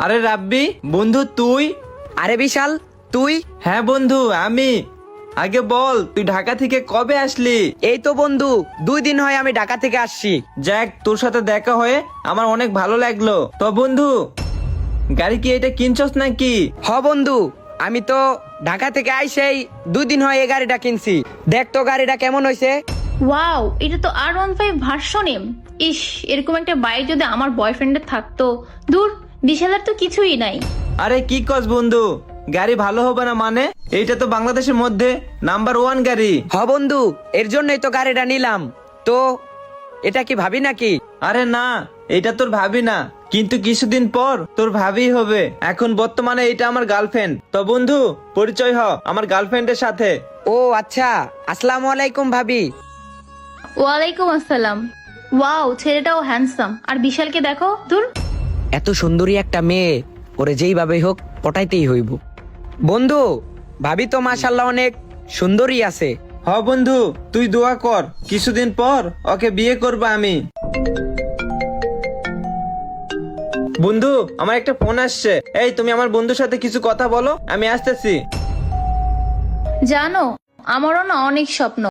আরে রাব্বি, বন্ধু তুই? আরে বিশাল, তুই? হ্যাঁ বন্ধু, আমি। আগে বল, তুই ঢাকা থেকে কবে আসলি? এই তো বন্ধু, 2 দিন হয় আমি ঢাকা থেকে আসছি। যাক, তোর সাথে দেখা হয়ে আমার অনেক ভালো লাগলো। তো বন্ধু, গাড়ি কি এটা কিনছস নাকি? হ বন্ধু, আমি তো ঢাকা থেকে আইসেই 2 দিন হয় এই গাড়িটা কিনছি। দেখ তো গাড়িটা কেমন হয়েছে। ওয়াও, এটা তো R15 ভার্সন এম। ইস, এরকম একটা বাইক যদি আমার বয়ফ্রেন্ডের থাকতো। দূর, বিশালের তো কিছুই নাই। আরে কি কস বন্ধু, গাড়ি ভালো হবে না মানে? এইটা তো বাংলাদেশের মধ্যে নাম্বার 1 গাড়ি। হ বন্ধু, এর জন্যই তো গাড়িটা নিলাম। তো এটা কি ভাবি নাকি? আরে না, এটা তোর ভাবি না, কিন্তু কিছুদিন পর তোর ভাবি হবে। এখন বর্তমানে এটা আমার গার্লফ্রেন্ড। তো বন্ধু, পরিচয় হ আমার গার্লফ্রেন্ডের সাথে। ও আচ্ছা, আসসালামু আলাইকুম ভাবি। ওয়ালাইকুম আসসালাম। ওয়াও, ছেলেটাও হ্যান্ডসাম। আর বিশালকে দেখো, দূর। এত সুন্দরী একটা মেয়ে, ওরে যেইভাবে হোক পটাইতেই হইব। বন্ধু, ভাবি তো মাশাআল্লাহ অনেক সুন্দরী আছে। হ বন্ধু, তুই দোয়া কর, কিছুদিন পর ওকে বিয়ে করব আমি। বন্ধু, আমার একটা ফোন আসছে। এই, তুমি আমার বন্ধুর সাথে কিছু কথা বলো, আমি আসতেছি। জানো, আমারও না অনেক স্বপ্ন।